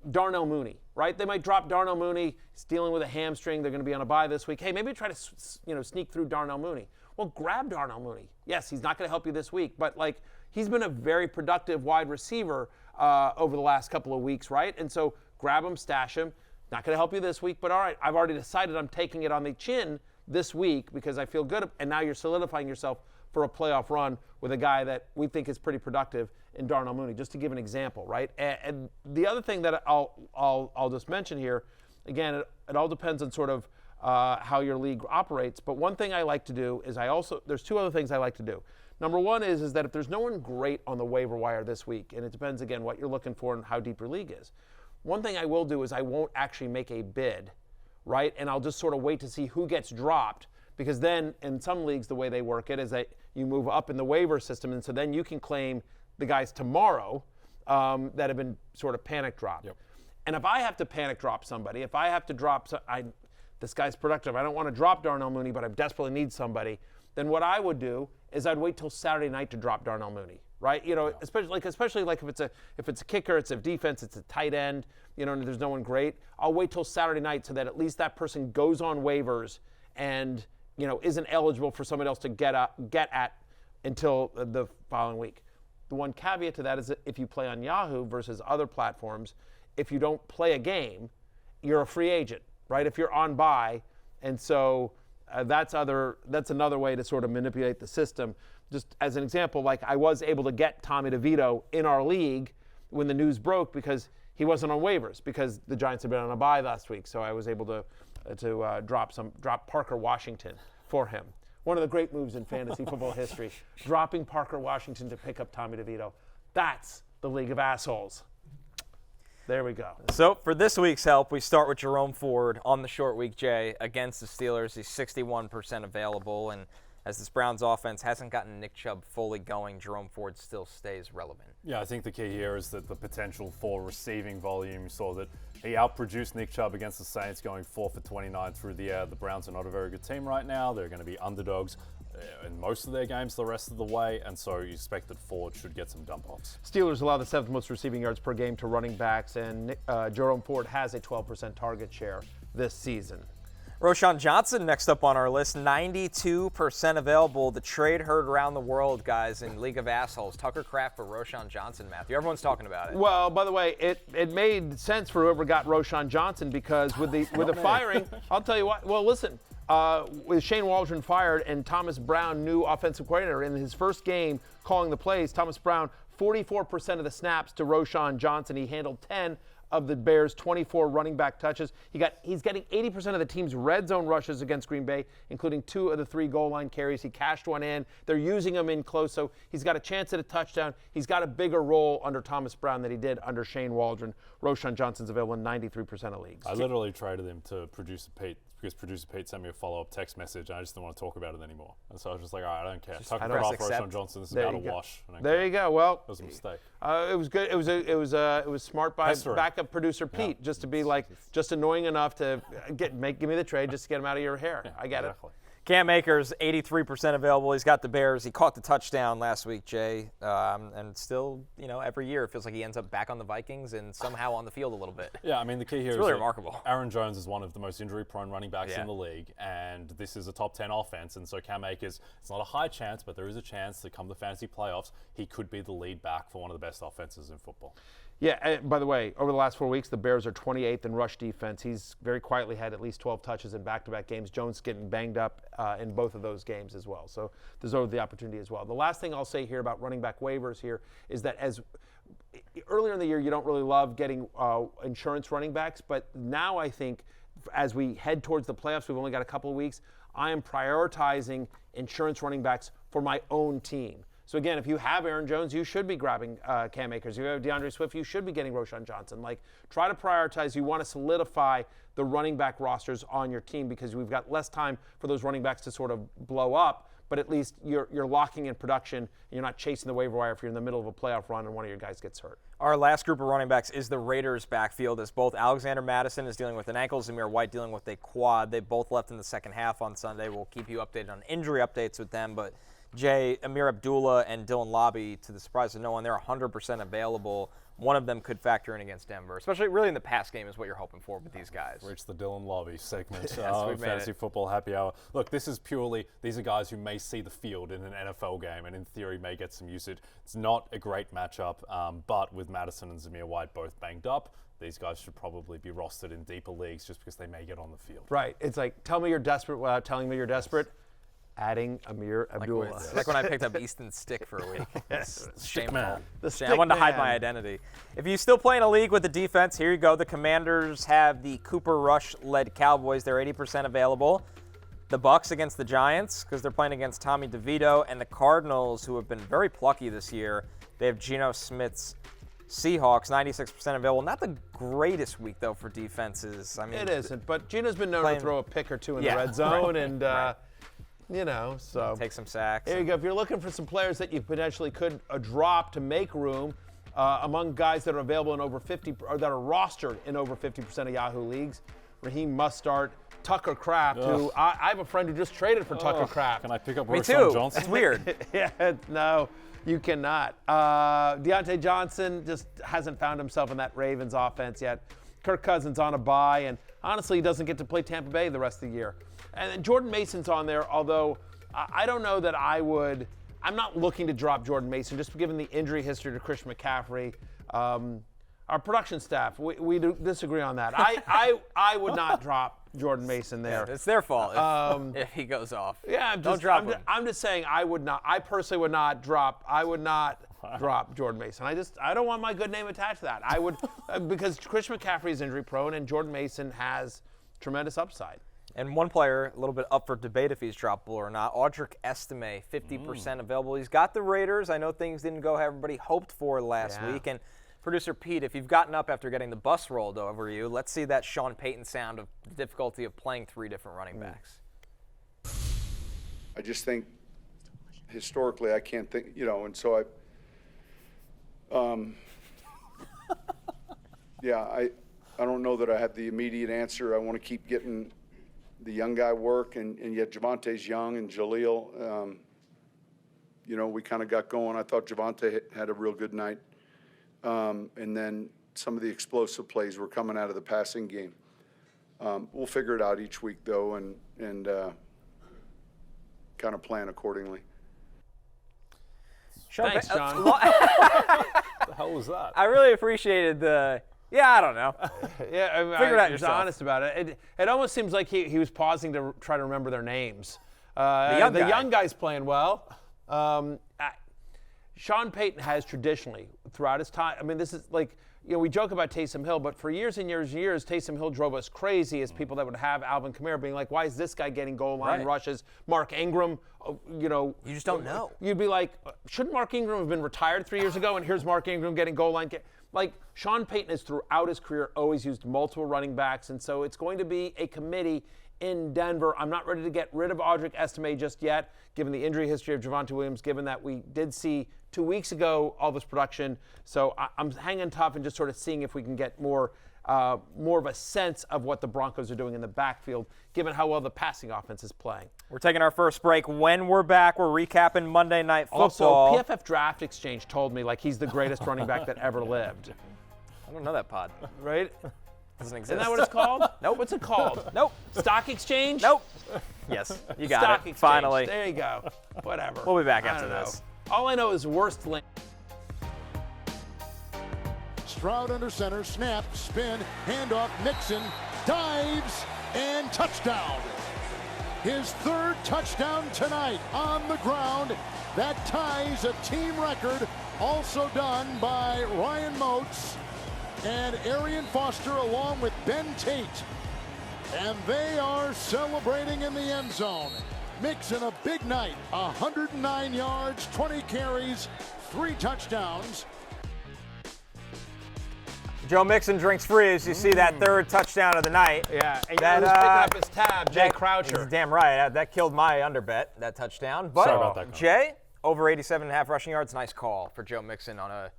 Darnell Mooney, right? They might drop Darnell Mooney. He's dealing with a hamstring. They're going to be on a bye this week. Hey, maybe try to sneak through Darnell Mooney. Well, grab Darnell Mooney. Yes, he's not going to help you this week, but like he's been a very productive wide receiver over the last couple of weeks, right? And so grab him, stash him. Not going to help you this week, but all right, I've already decided I'm taking it on the chin this week because I feel good, and now you're solidifying yourself for a playoff run with a guy that we think is pretty productive in Darnell Mooney, just to give an example, right? And the other thing that I'll just mention here, again, it all depends on sort of how your league operates, but one thing I like to do is there's 2 other things I like to do. Number one is that if there's no one great on the waiver wire this week, and it depends, again, what you're looking for and how deep your league is, one thing I will do is I won't actually make a bid, right? And I'll just sort of wait to see who gets dropped, because then in some leagues the way they work it is that you move up in the waiver system, and so then you can claim the guys tomorrow that have been sort of panic dropped. Yep. And if I have to panic drop somebody, if I have to drop, this guy's productive, I don't want to drop Darnell Mooney, but I desperately need somebody, then what I would do is I'd wait till Saturday night to drop Darnell Mooney, right? Especially if it's a kicker, it's a defense, it's a tight end, and there's no one great. I'll wait till Saturday night so that at least that person goes on waivers and isn't eligible for somebody else to get at until the following week. The one caveat to that is that if you play on Yahoo versus other platforms, if you don't play a game, you're a free agent, right? If you're on bye, and so that's another way to sort of manipulate the system. Just as an example, like I was able to get Tommy DeVito in our league when the news broke because he wasn't on waivers because the Giants had been on a bye last week, so I was able to drop Parker Washington for him. One of the great moves in fantasy football history, dropping Parker Washington to pick up Tommy DeVito. That's the League of Assholes. There we go. So for this week's help, we start with Jerome Ford on the short week, Jay, against the Steelers. He's 61% available, and as this Browns offense hasn't gotten Nick Chubb fully going, Jerome Ford still stays relevant. Yeah, I think the key here is that the potential for receiving volume. You saw that he outproduced Nick Chubb against the Saints, going 4 for 29 through the air. The Browns are not a very good team right now. They're going to be underdogs in most of their games the rest of the way, and so you expect that Ford should get some dump-offs. Steelers allow the 7th most receiving yards per game to running backs, and Jerome Ford has a 12% target share this season. Roschon Johnson next up on our list, 92% available. The trade heard around the world, guys, in League of Assholes. Tucker Kraft for Roschon Johnson, Matthew. Everyone's talking about it. Well, by the way, it made sense for whoever got Roschon Johnson, because with the firing, I'll tell you what. Well, listen, with Shane Waldron fired and Thomas Brown, new offensive coordinator, in his first game calling the plays, Thomas Brown, 44% of the snaps to Roschon Johnson. He handled 10 of the Bears' 24 running back touches. He's getting 80% of the team's red zone rushes against Green Bay, including 2 of the 3 goal line carries. He cashed one in. They're using him in close, so he's got a chance at a touchdown. He's got a bigger role under Thomas Brown than he did under Shane Waldron. Roschon Johnson's available in 93% of leagues. I literally traded him to Producer Pete because Producer Pete sent me a follow-up text message, and I just didn't want to talk about it anymore. And so I was just like, all right, I don't care. Tucker Kraft, Roschon Johnson, this is about a wash. There you go. Well, it was a mistake. It was good. It was smart by backup producer Pete, just to be just annoying enough to give me the trade just to get him out of your hair. I get Exactly. it. Cam Akers, 83% available. He's got the Bears. He caught the touchdown last week, Jay. And still, every year it feels like he ends up back on the Vikings and somehow on the field a little bit. Yeah, I mean, the key here is really remarkable. Aaron Jones is one of the most injury-prone running backs in the league, and this is a top 10 offense. And so Cam Akers, it's not a high chance, but there is a chance that come the fantasy playoffs, he could be the lead back for one of the best offenses in football. Yeah, and by the way, over the last 4 weeks, the Bears are 28th in rush defense. He's very quietly had at least 12 touches in back-to-back games. Jones getting banged up in both of those games as well. So there's always the opportunity as well. The last thing I'll say here about running back waivers here is that as earlier in the year, you don't really love getting insurance running backs, but now I think as we head towards the playoffs, we've only got a couple of weeks, I am prioritizing insurance running backs for my own team. So again, if you have Aaron Jones, you should be grabbing Cam Akers. If you have DeAndre Swift, you should be getting Roschon Johnson. Try to prioritize. You want to solidify the running back rosters on your team because we've got less time for those running backs to sort of blow up, but at least you're locking in production and you're not chasing the waiver wire if you're in the middle of a playoff run and one of your guys gets hurt. Our last group of running backs is the Raiders' backfield, as both Alexander Mattison is dealing with an ankle, Zamir White dealing with a quad. They both left in the second half on Sunday. We'll keep you updated on injury updates with them, but Jay, Amir Abdullah and Dylan Lobby, to the surprise of no one, they're 100% available. One of them could factor in against Denver, especially really in the pass game is what you're hoping for with these guys. Reach the Dylan Lobby segment we've Fantasy Football Happy Hour. Look, these are guys who may see the field in an NFL game and in theory may get some usage. It's not a great matchup, but with Madison and Zamir White both banged up, these guys should probably be rostered in deeper leagues just because they may get on the field. Right. It's like, tell me you're desperate without telling me you're desperate. Adding Amir Abdullah. Like when I picked up Easton Stick for a week. Yes. Shameful. I wanted to hide my identity. If you still play in a league with the defense, here you go. The Commanders have the Cooper Rush-led Cowboys. They're 80% available. The Bucs against the Giants because they're playing against Tommy DeVito. And the Cardinals, who have been very plucky this year, they have Geno Smith's Seahawks, 96% available. Not the greatest week, though, for defenses. I mean, it isn't, but Geno's been known to throw a pick or two in the red zone. And, so take some sacks. There you go. If you're looking for some players that you potentially could drop to make room among guys that are available in over 50 or that are rostered in over 50% of Yahoo leagues, Raheem Mostert, Tucker Kraft, who I have a friend who just traded for Tucker Kraft. Can I pick up Me Roschon too. Johnson? It's weird. Yeah, no, you cannot. Deontay Johnson just hasn't found himself in that Ravens offense yet. Kirk Cousins on a bye, and honestly, he doesn't get to play Tampa Bay the rest of the year. And Jordan Mason's on there, although I don't know that I would. I'm not looking to drop Jordan Mason, just given the injury history to Chris McCaffrey. Our production staff, we do disagree on that. I would not drop Jordan Mason there. Yeah, it's their fault if he goes off. Yeah, I'm just saying I would not. I personally would not drop. I would not drop Jordan Mason. I don't want my good name attached to that. I would because Chris McCaffrey is injury prone and Jordan Mason has tremendous upside. And one player, a little bit up for debate if he's droppable or not, Audric Estime, 50% available. He's got the Raiders. I know things didn't go how everybody hoped for last week. And producer Pete, if you've gotten up after getting the bus rolled over you, let's see that Sean Payton sound of the difficulty of playing 3 different running backs. I just think historically I can't think, and so I don't know that I have the immediate answer. I want to keep getting the young guy work, and yet Javonte's young, and Jaleel, we kind of got going. I thought Javonte had a real good night. And then some of the explosive plays were coming out of the passing game. We'll figure it out each week, though, and kind of plan accordingly. Thanks, John. What the hell was that? I really appreciated I don't know. Figure it out He was yourself. honest about it. It almost seems like he was pausing to try to remember their names. The young guy's playing well. Sean Payton has traditionally, throughout his time, this is like, we joke about Taysom Hill, but for years and years and years, Taysom Hill drove us crazy as people that would have Alvin Kamara being like, why is this guy getting goal line rushes? Mark Ingram, You just don't know. You'd be like, shouldn't Mark Ingram have been retired 3 years ago? And here's Mark Ingram getting goal line. Like, Sean Payton has throughout his career always used multiple running backs, and so it's going to be a committee in Denver. I'm not ready to get rid of Audric Estime just yet, given the injury history of Javonte Williams, given that we did see 2 weeks ago all this production. So I'm hanging tough and just sort of seeing if we can get more of a sense of what the Broncos are doing in the backfield, given how well the passing offense is playing. We're taking our first break. When we're back, we're recapping Monday Night Football. Also, PFF Draft Exchange told me like he's the greatest running back that ever lived. I don't know that pod. Right? Doesn't exist. Isn't that what it's called? Nope. What's it called? Nope. Stock Exchange? Nope. Yes, you got Stock it. Exchange. Finally. There you go. Whatever. We'll be back I after don't know. this. All I know is worst link. Stroud under center, snap, spin, handoff, Mixon, dives, and touchdown. His third touchdown tonight on the ground. That ties a team record, also done by Ryan Moats and Arian Foster along with Ben Tate. And they are celebrating in the end zone. Mixon a big night, 109 yards, 20 carries, 3 touchdowns. Joe Mixon drinks free as you see that third touchdown of the night. Yeah, and that, who's picking up his tab? Jay Croucher. He's damn right. That killed my underbet, that touchdown. But Sorry about that, Jay, over 87.5 rushing yards. Nice call for Joe Mixon on a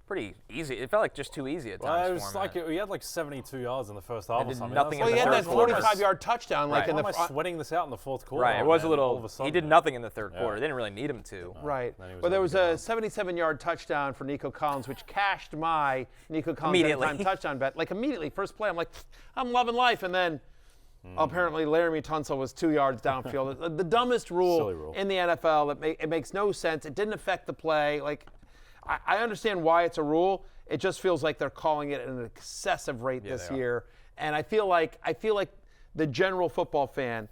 pretty easy. It felt like just too easy at times Well, it for was him. like he had like 72 yards in the first half or did something. nothing Well, in he the had that third quarter. 45-yard touchdown like Right. in Why the am I sweating this out in the fourth quarter? Right, it was a man? All little. of a sudden. He did nothing in the third quarter. They didn't really need him to. Right. Then he was But there was a able 77-yard touchdown for Nico Collins, which cashed my Nico Collins Immediately. anytime touchdown bet. Like immediately, first play, I'm like, I'm loving life. And then apparently Laramie Tunsil was 2 yards downfield. The dumbest Silly rule rule. in the NFL. It makes no sense. It didn't affect the play. Like, I understand why it's a rule. It just feels like they're calling it at an excessive rate this year. And I feel like the general football fan,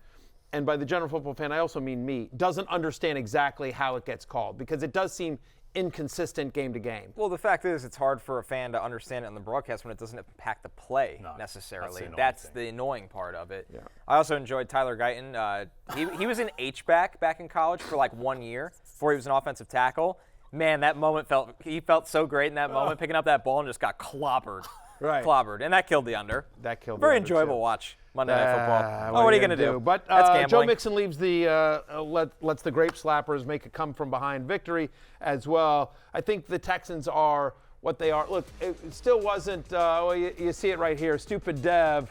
and by the general football fan I also mean me, doesn't understand exactly how it gets called because it does seem inconsistent game to game. Well, the fact is, it's hard for a fan to understand it on the broadcast when it doesn't impact the play necessarily. That's the annoying part of it. Yeah. I also enjoyed Tyler Guyton. He was an H-back back in college for like 1 year before he was an offensive tackle. Man, that moment he felt so great in that moment, picking up that ball and just got clobbered. Right. Clobbered. And that killed the under. That killed Very the under, enjoyable too. watch Monday Night Football. What What are you going to do? But That's Joe gambling. Mixon leaves lets the grape slappers make a come from behind victory as well. I think the Texans are what they are. Look, it still wasn't. You see it right here. Stupid Dev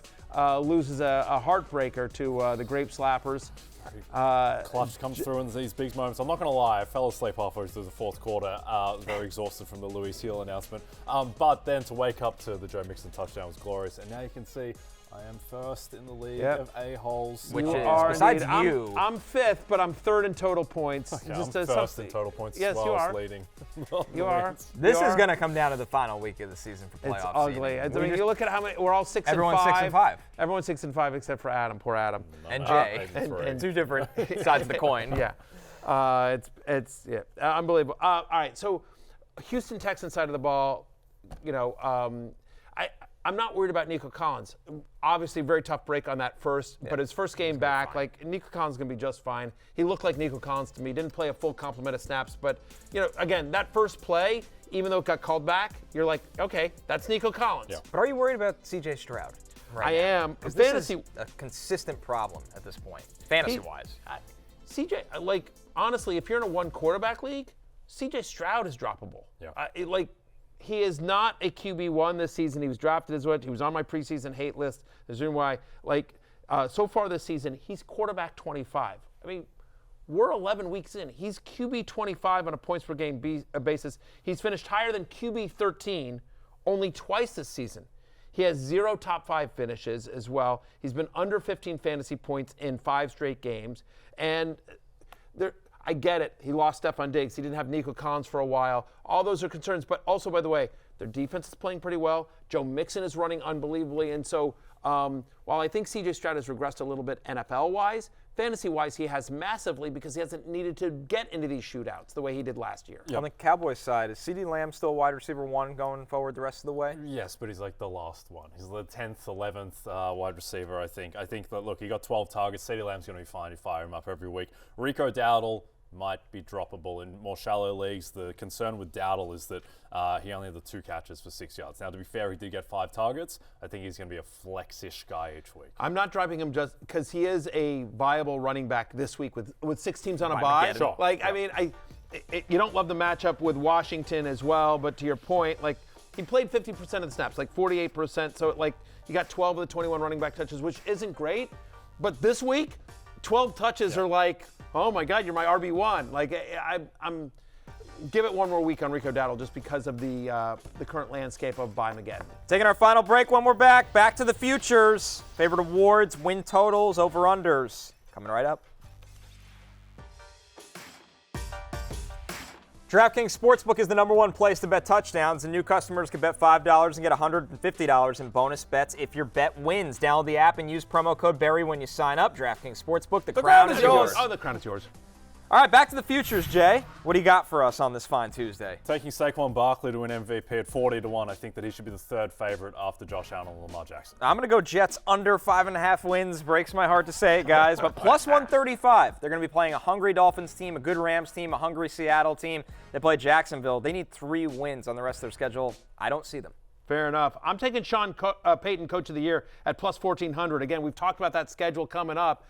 loses a heartbreaker to the grape slappers. Clutch comes through in these big moments. I'm not going to lie, I fell asleep halfway through the fourth quarter, very exhausted from the Luis Gil announcement. But then to wake up to the Joe Mixon touchdown was glorious. And now you can see I am first in the league of a-holes. Which You is, are besides indeed. you. I'm fifth, but I'm third in total points. Yeah, Just I'm as first something. in total points Yes, as well you as are. leading. You are. This You is are. going to come down to the final week of the season for playoff It's ugly. seeding. I mean, you look at how many. We're all 6 and 5. Everyone's 6 and 5. Everyone's 6 and 5 except for Adam. Poor Adam. And Jay. maybe three. Two different sides of the coin. Yeah. It's unbelievable. All right. So, Houston Texans side of the ball. I'm not worried about Nico Collins. Obviously, very tough break on that first, but his first game back, Nico Collins is going to be just fine. He looked like Nico Collins to me. Didn't play a full complement of snaps, but, again, that first play, even though it got called back, you're like, okay, that's Nico Collins. Yeah. But are you worried about C.J. Stroud? I am. Because this is a consistent problem at this point, fantasy-wise. CJ, honestly, if you're in a one-quarterback league, CJ Stroud is droppable. Yeah. He is not a QB1 this season. He was drafted as what? He was on my preseason hate list. There's a reason why. So far this season, he's quarterback 25. I mean, we're 11 weeks in. He's QB 25 on a points per game basis. He's finished higher than QB 13 only twice this season. He has 0 top 5 finishes as well. He's been under 15 fantasy points in 5 straight games. And I get it. He lost Stephon Diggs. He didn't have Nico Collins for a while. All those are concerns. But also, by the way, their defense is playing pretty well. Joe Mixon is running unbelievably. And so while I think C.J. Stroud has regressed a little bit NFL-wise, fantasy-wise, he has massively because he hasn't needed to get into these shootouts the way he did last year. On the Cowboys side, is CeeDee Lamb still wide receiver 1 going forward the rest of the way? Yes, but he's like the last one. He's the 10th, 11th wide receiver, I think. I think that, look, he got 12 targets. CeeDee Lamb's going to be fine. You fire him up every week. Rico Dowdle might be droppable in more shallow leagues. The concern with Dowdle is that he only had the 2 catches for 6 yards. Now, to be fair, he did get 5 targets. I think he's going to be a flex-ish guy each week. I'm not dropping him just because he is a viable running back this week with 6 teams on a bye. Sure. I mean, you don't love the matchup with Washington as well, but to your point, he played 50% of the snaps, 48%. So, you got 12 of the 21 running back touches, which isn't great. But this week, 12 touches are oh my God, you're my RB1. I'm give it one more week on Rico Dowdle just because of the current landscape of Maye. Taking our final break when we're back. Back to the futures. Favorite awards, win totals, over-unders. Coming right up. DraftKings Sportsbook is the #1 place to bet touchdowns, and new customers can bet $5 and get $150 in bonus bets if your bet wins. Download the app and use promo code Barry when you sign up. DraftKings Sportsbook, the crown is yours. Oh, the crown is yours. All right, back to the futures, Jay. What do you got for us on this fine Tuesday? Taking Saquon Barkley to win MVP at 40-1. I think that he should be the 3rd favorite after Josh Allen and Lamar Jackson. I'm going to go Jets under 5.5 wins. Breaks my heart to say it, guys, but plus 135. They're going to be playing a hungry Dolphins team, a good Rams team, a hungry Seattle team. They play Jacksonville. They need 3 wins on the rest of their schedule. I don't see them. Fair enough. I'm taking Sean Payton, Coach of the Year, at plus 1,400. Again, we've talked about that schedule coming up.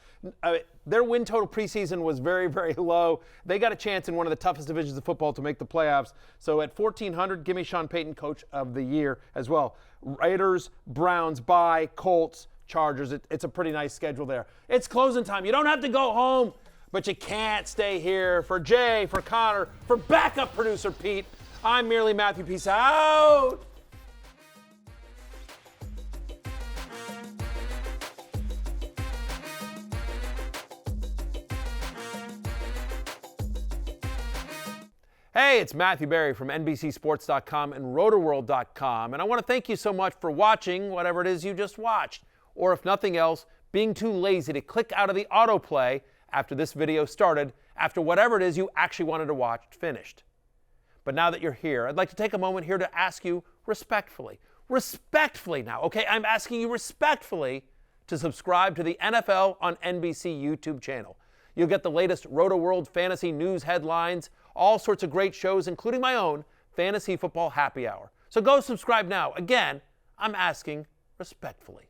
Their win total preseason was very, very low. They got a chance in one of the toughest divisions of football to make the playoffs. So at 1,400, give me Sean Payton, Coach of the Year as well. Raiders, Browns, bye, Colts, Chargers. It's a pretty nice schedule there. It's closing time. You don't have to go home, but you can't stay here. For Jay, for Connor, for backup producer Pete, I'm merely Matthew. Peace out. Hey, it's Matthew Berry from NBCSports.com and RotoWorld.com, and I want to thank you so much for watching whatever it is you just watched, or if nothing else, being too lazy to click out of the autoplay after this video started, after whatever it is you actually wanted to watch finished. But now that you're here, I'd like to take a moment here to ask you respectfully now, okay? I'm asking you respectfully to subscribe to the NFL on NBC YouTube channel. You'll get the latest RotoWorld fantasy news headlines, all sorts of great shows, including my own Fantasy Football Happy Hour. So go subscribe now. Again, I'm asking respectfully.